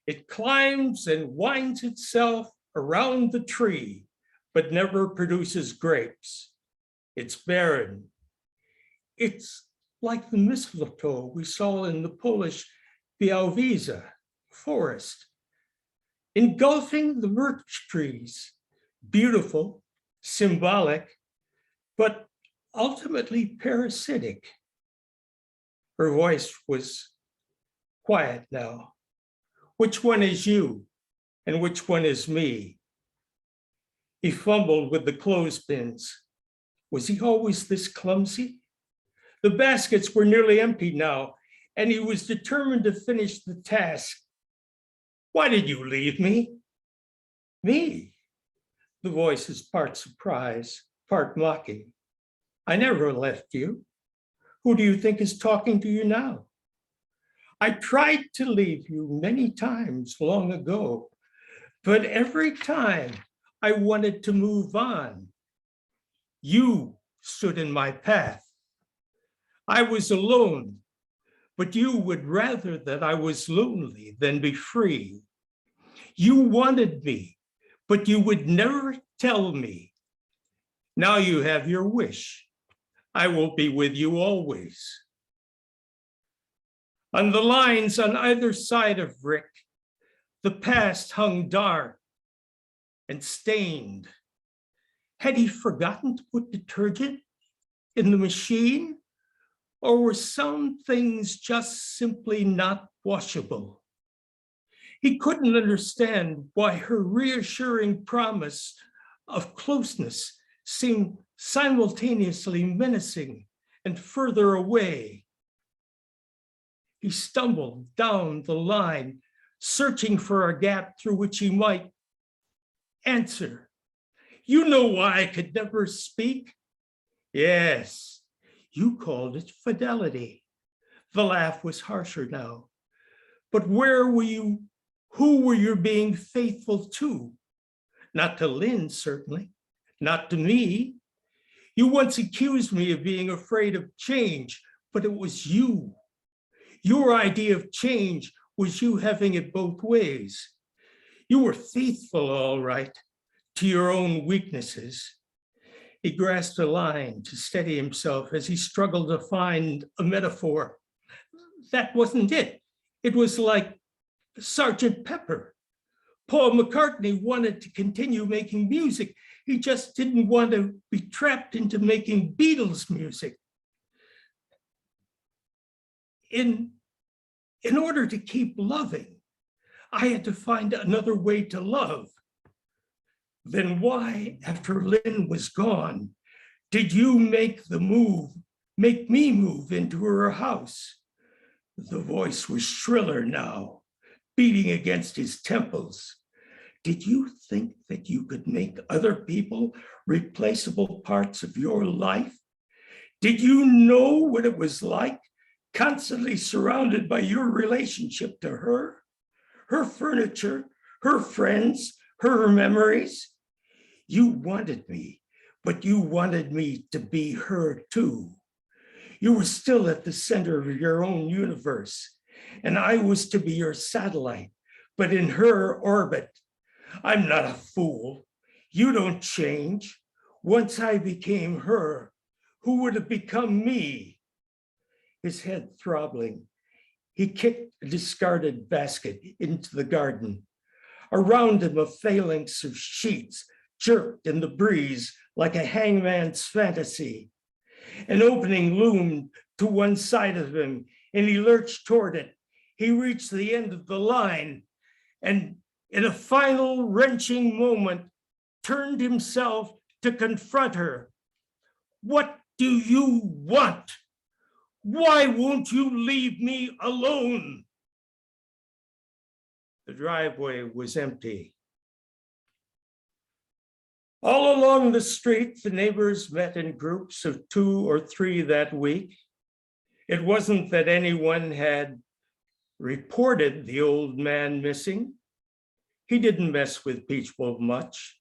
It climbs and winds itself around the tree, but never produces grapes. It's barren. It's like the mistletoe we saw in the Polish Białowieża forest, engulfing the birch trees, beautiful, symbolic, but ultimately parasitic. Her voice was quiet now. Which one is you and which one is me? He fumbled with the clothespins. Was he always this clumsy? The baskets were nearly empty now, and he was determined to finish the task. Why did you leave me? Me? The voice is part surprise, part mocking. I never left you. Who do you think is talking to you now? I tried to leave you many times long ago, but every time I wanted to move on, you stood in my path. I was alone, but you would rather that I was lonely than be free. You wanted me, but you would never tell me. Now you have your wish. I will be with you always. On the lines on either side of Rick, the past hung dark and stained. Had he forgotten to put detergent in the machine? Or were some things just simply not washable? He couldn't understand why her reassuring promise of closeness seemed simultaneously menacing and further away. He stumbled down the line, searching for a gap through which he might answer. You know why I could never speak? Yes, you called it fidelity. The laugh was harsher now. But where were you? Who were you being faithful to? Not to Lynn, certainly. Not to me. You once accused me of being afraid of change, but it was you. Your idea of change was you having it both ways. You were faithful, all right, to your own weaknesses. He grasped a line to steady himself as he struggled to find a metaphor. That wasn't it. It was like Sergeant Pepper. Paul McCartney wanted to continue making music. He just didn't want to be trapped into making Beatles music. In order to keep loving, I had to find another way to love. Then why, after Lynn was gone, did you make me move into her house? The voice was shriller now, beating against his temples. Did you think that you could make other people replaceable parts of your life? Did you know what it was like, constantly surrounded by your relationship to her furniture, her friends, her memories? You wanted me, but you wanted me to be her too. You were still at the center of your own universe, and I was to be your satellite, but in her orbit. I'm not a fool. You don't change. Once I became her, who would have become me? His head throbbing, he kicked a discarded basket into the garden. Around him, a phalanx of sheets jerked in the breeze like a hangman's fantasy. An opening loomed to one side of him, and he lurched toward it. He reached the end of the line, and in a final wrenching moment, turned himself to confront her. What do you want? Why won't you leave me alone? The driveway was empty. All along the street, the neighbors met in groups of 2 or 3 that week. It wasn't that anyone had reported the old man missing. He didn't mess with people much.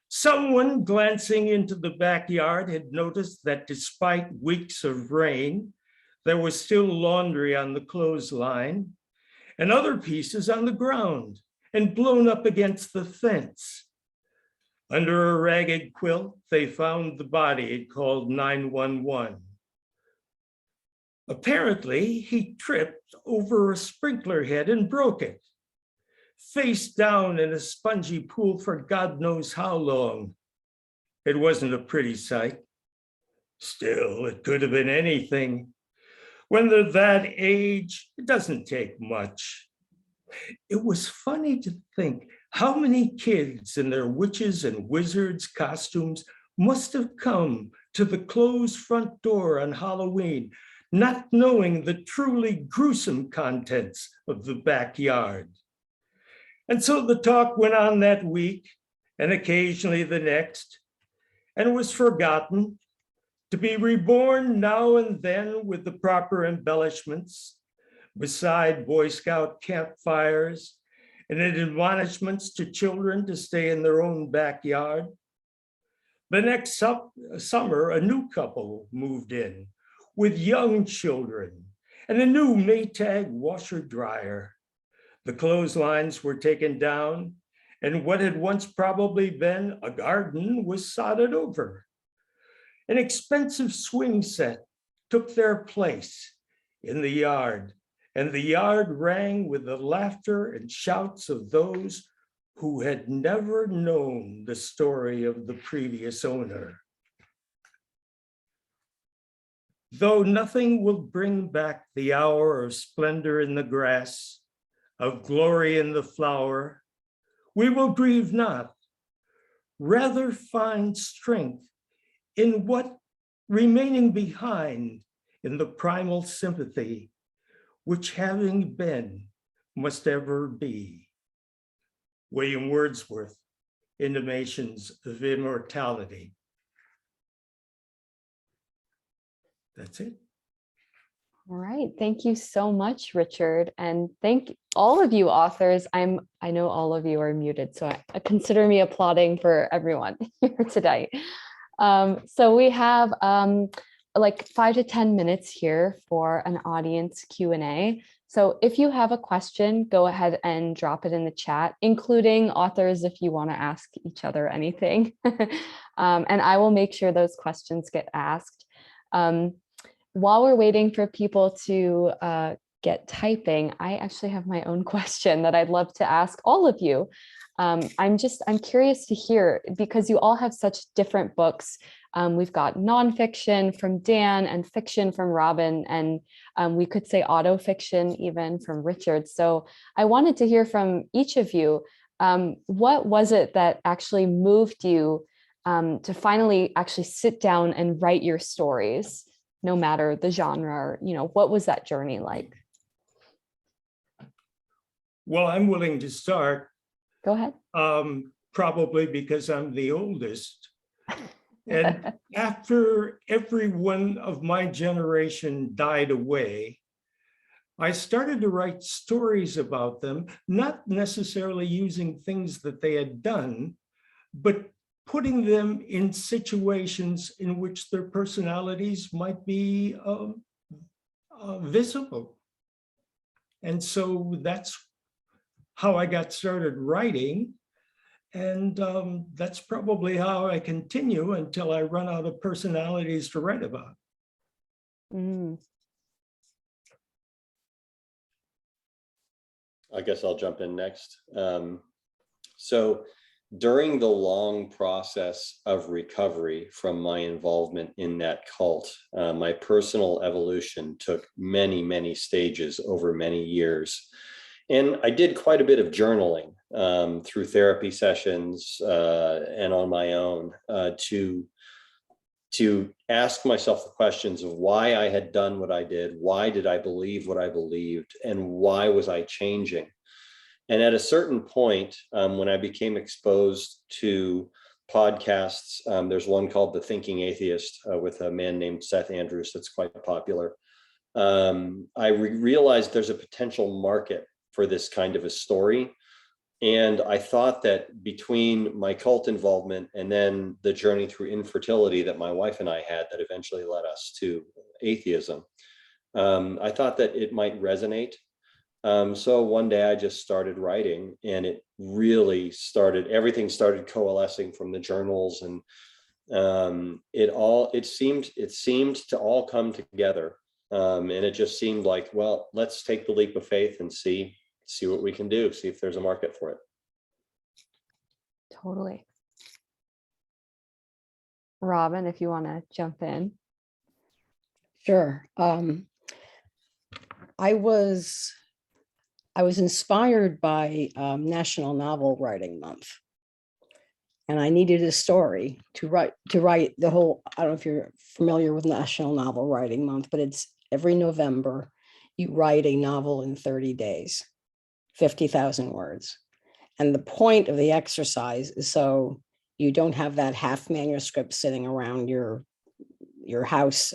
Someone glancing into the backyard had noticed that despite weeks of rain, there was still laundry on the clothesline and other pieces on the ground and blown up against the fence. Under a ragged quilt, they found the body and called 911. Apparently, he tripped over a sprinkler head and broke it. Face down in a spongy pool for God knows how long. It wasn't a pretty sight. Still, it could have been anything. When they're that age, it doesn't take much. It was funny to think how many kids in their witches and wizards costumes must have come to the closed front door on Halloween, not knowing the truly gruesome contents of the backyard. And so the talk went on that week and occasionally the next, and was forgotten, to be reborn now and then with the proper embellishments, beside Boy Scout campfires and admonishments to children to stay in their own backyard. The next summer, a new couple moved in with young children and a new Maytag washer dryer. The clotheslines were taken down, and what had once probably been a garden was sodded over. An expensive swing set took their place in the yard, and the yard rang with the laughter and shouts of those who had never known the story of the previous owner. Though nothing will bring back the hour of splendor in the grass, of glory in the flower, we will grieve not, rather find strength in what remaining behind in the primal sympathy, which having been must ever be. William Wordsworth, Intimations of Immortality. That's it. All right. Thank you so much, Richard. And thank all of you authors. I know all of you are muted, so I consider me applauding for everyone here today. So we have like 5 to 10 minutes here for an audience Q&A. So if you have a question, go ahead and drop it in the chat, including authors if you want to ask each other anything. And I will make sure those questions get asked. While we're waiting for people to get typing, I actually have my own question that I'd love to ask all of you. I'm curious to hear, because you all have such different books. We've got nonfiction from Dan and fiction from Robin, and we could say autofiction even from Richard. So I wanted to hear from each of you. What was it that actually moved you to finally actually sit down and write your stories, no matter the genre? What was that journey like? Well, I'm willing to start. Go ahead. Probably because I'm the oldest. And after everyone of my generation died away, I started to write stories about them, not necessarily using things that they had done, but putting them in situations in which their personalities might be visible. And so that's how I got started writing. And that's probably how I continue until I run out of personalities to write about. Mm. I guess I'll jump in next. So during the long process of recovery from my involvement in that cult, my personal evolution took many, many stages over many years. And I did quite a bit of journaling through therapy sessions and on my own to ask myself the questions of why I had done what I did, why did I believe what I believed, and why was I changing? And at a certain point, when I became exposed to podcasts, there's one called the Thinking Atheist with a man named Seth Andrews that's quite popular. I realized there's a potential market for this kind of a story. And I thought that between my cult involvement and then the journey through infertility that my wife and I had that eventually led us to atheism, I thought that it might resonate. So one day I just started writing, and it really started, everything started coalescing from the journals, and it seemed to all come together. And it just seemed like, well, let's take the leap of faith and see what we can do, see if there's a market for it. Totally. Robin, if you want to jump in. Sure. I was inspired by National Novel Writing Month, and I needed a story to write the whole. I don't know if you're familiar with National Novel Writing Month, but it's every November you write a novel in 30 days, 50,000 words. And the point of the exercise is so you don't have that half manuscript sitting around your house,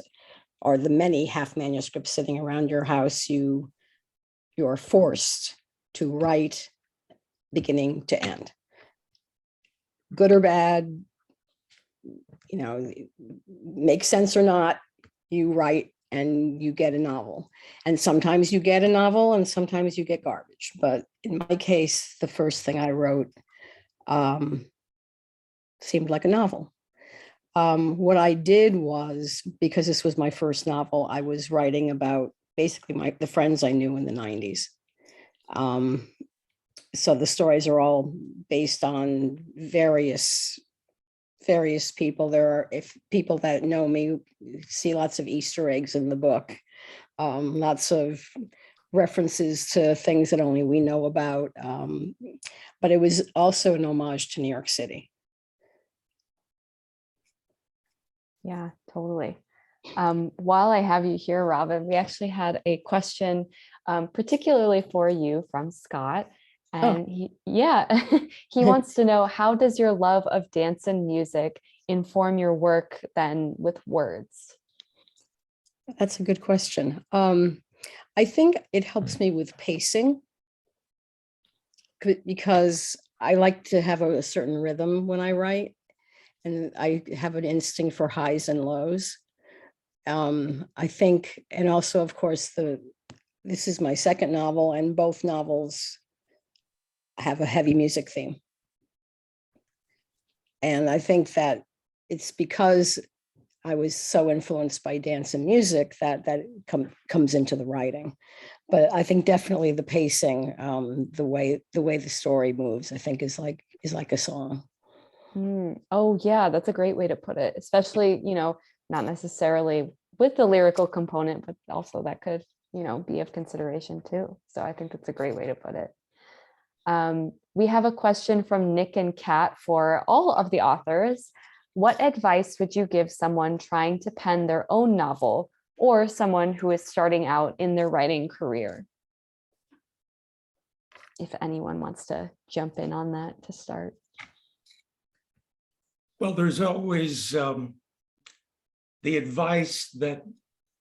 or the many half manuscripts sitting around your house. You're forced to write beginning to end. Good or bad, make sense or not, you write and you get a novel. And sometimes you get a novel and sometimes you get garbage. But in my case, the first thing I wrote seemed like a novel. What I did was, because this was my first novel, I was writing about basically the friends I knew in the 90s. So the stories are all based on various people. If people that know me see lots of Easter eggs in the book, lots of references to things that only we know about. But it was also an homage to New York City. Yeah, totally. While I have you here, Robin, we actually had a question particularly for you from Scott. And he wants to know, how does your love of dance and music inform your work then with words? That's a good question. I think it helps me with pacing, because I like to have a certain rhythm when I write, and I have an instinct for highs and lows. I think, and also, of course, this is my second novel, and both novels have a heavy music theme. And I think that it's because I was so influenced by dance and music that comes into the writing. But I think definitely the pacing, the way the story moves, I think is like a song. Oh yeah, that's a great way to put it. Especially, not necessarily with the lyrical component, but also that could, be of consideration too. So I think that's a great way to put it. We have a question from Nick and Kat for all of the authors. What advice would you give someone trying to pen their own novel, or someone who is starting out in their writing career? If anyone wants to jump in on that to start. Well, there's always the advice that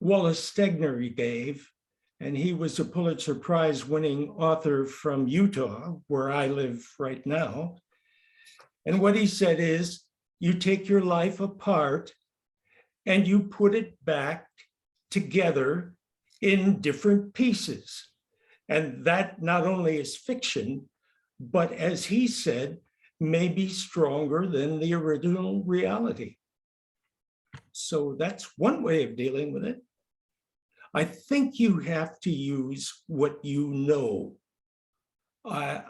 Wallace Stegner gave, and he was a Pulitzer Prize winning author from Utah, where I live right now. And what he said is, you take your life apart and you put it back together in different pieces. And that not only is fiction, but as he said, may be stronger than the original reality. So that's one way of dealing with it. I think you have to use what you know. I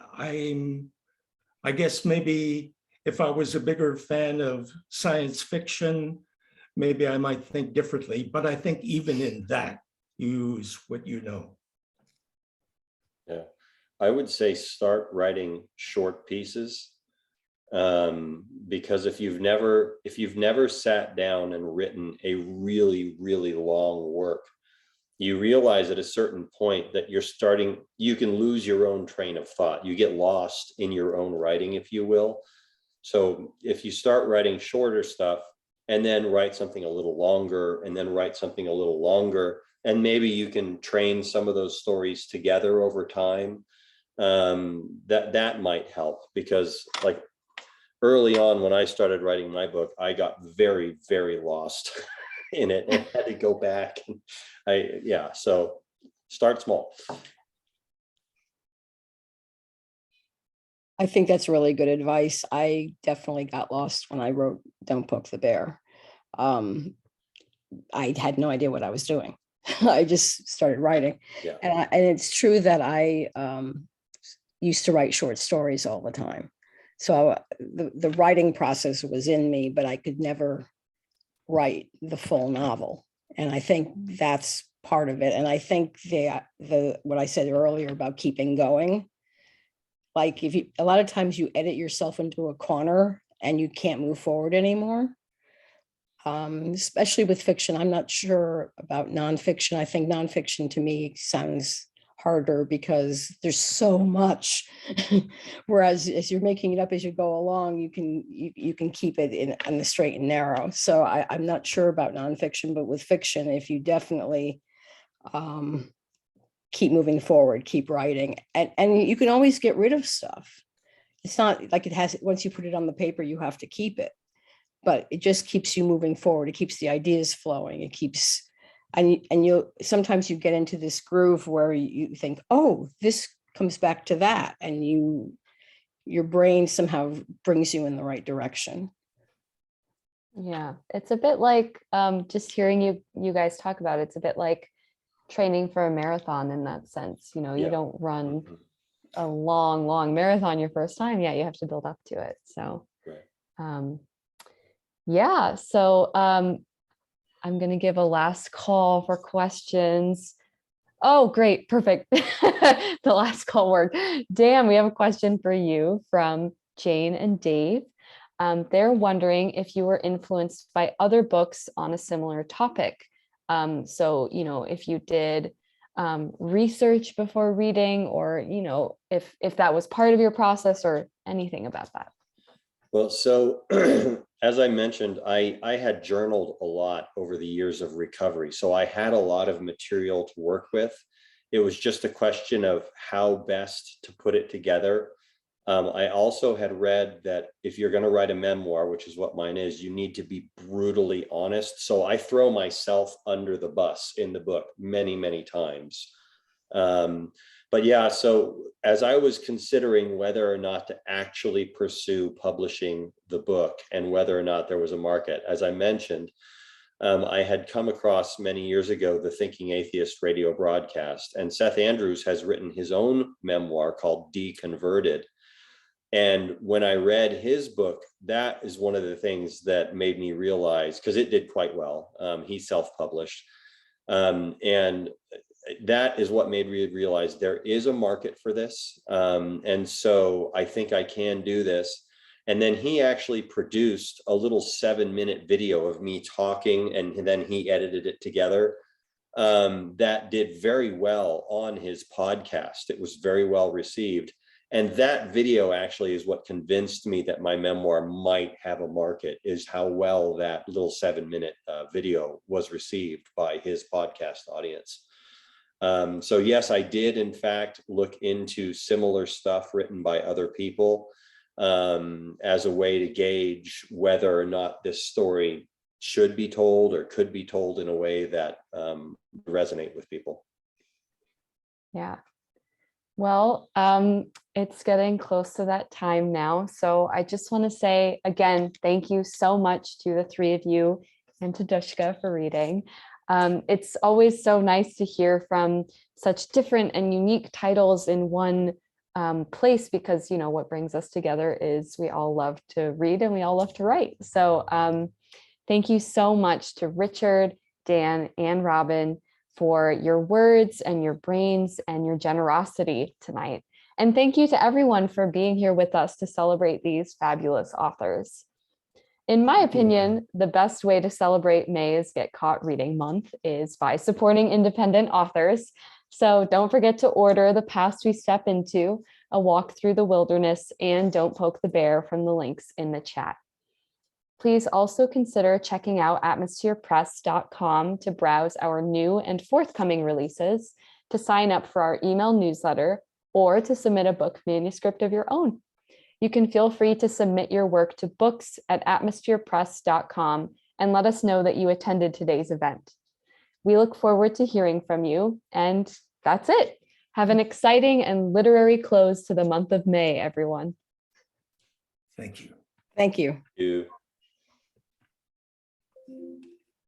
guess maybe if I was a bigger fan of science fiction, maybe I might think differently, but I think even in that, you use what you know. Yeah, I would say start writing short pieces, because if you've never sat down and written a really, really long work, you realize at a certain point that you can lose your own train of thought. You get lost in your own writing, if you will. So if you start writing shorter stuff and then write something a little longer and then write something a little longer, and maybe you can train some of those stories together over time, that might help. Because like early on when I started writing my book, I got very, very lost in it and had to go back. So start small. I think that's really good advice. I definitely got lost when I wrote Don't Poke the Bear. I had no idea what I was doing. I just started writing. Yeah. And it's true that I used to write short stories all the time. So the writing process was in me, but I could never write the full novel. And I think that's part of it. And I think what I said earlier about keeping going, like a lot of times you edit yourself into a corner and you can't move forward anymore. Especially with fiction. I'm not sure about nonfiction. I think nonfiction to me sounds harder because there's so much. Whereas as you're making it up as you go along, you can keep it on the straight and narrow. So I'm not sure about nonfiction, but with fiction, if you definitely keep moving forward, keep writing, and you can always get rid of stuff. It's not like it has, once you put it on the paper, you have to keep it. But it just keeps you moving forward. It keeps the ideas flowing. It keeps, and you'll sometimes you get into this groove where you think, oh, this comes back to that, and your brain somehow brings you in the right direction. Yeah, it's a bit like just hearing you guys talk about it, it's a bit like training for a marathon in that sense. You know, you don't run a long marathon your first time. Yeah, you have to build up to it. So yeah, so I'm going to give a last call for questions. Oh, great. Perfect. The last call worked. Dan, we have a question for you from Jane and Dave. They're wondering if you were influenced by other books on a similar topic. So, you know, if you did research before reading, or, you know, if that was part of your process or anything about that. Well, so as I mentioned, I had journaled a lot over the years of recovery. So I had a lot of material to work with. It was just a question of how best to put it together. I also had read that if you're going to write a memoir, which is what mine is, you need to be brutally honest. So I throw myself under the bus in the book many, many times. But yeah, so as I was considering whether or not to actually pursue publishing the book and whether or not there was a market, as I mentioned, I had come across many years ago the Thinking Atheist radio broadcast, and Seth Andrews has written his own memoir called Deconverted. And when I read his book, that is one of the things that made me realize, because it did quite well. He self-published. And that is what made me realize there is a market for this. And so I think I can do this. And then he actually produced a little 7-minute video of me talking, and then he edited it together. That did very well on his podcast. It was very well received. And that video actually is what convinced me that my memoir might have a market, is how well that little 7-minute video was received by his podcast audience. So yes, I did in fact look into similar stuff written by other people. as a way to gauge whether or not this story should be told or could be told in a way that resonate with people. Yeah. Well, it's getting close to that time now. So I just want to say again, thank you so much to the three of you and to Dushka for reading. It's always so nice to hear from such different and unique titles in one place, because, you know, what brings us together is we all love to read and we all love to write. So thank you so much to Richard, Dan, and Robin for your words and your brains and your generosity tonight. And thank you to everyone for being here with us to celebrate these fabulous authors. In my opinion, the best way to celebrate May's Get Caught Reading Month is by supporting independent authors. So don't forget to order The Past We Step Into, A Walk Through the Wilderness, and Don't Poke the Bear from the links in the chat. Please also consider checking out atmospherepress.com to browse our new and forthcoming releases, to sign up for our email newsletter, or to submit a book manuscript of your own. You can feel free to submit your work to books@atmospherepress.com and let us know that you attended today's event. We look forward to hearing from you, and that's it. Have an exciting and literary close to the month of May, everyone. Thank you. Thank you. You.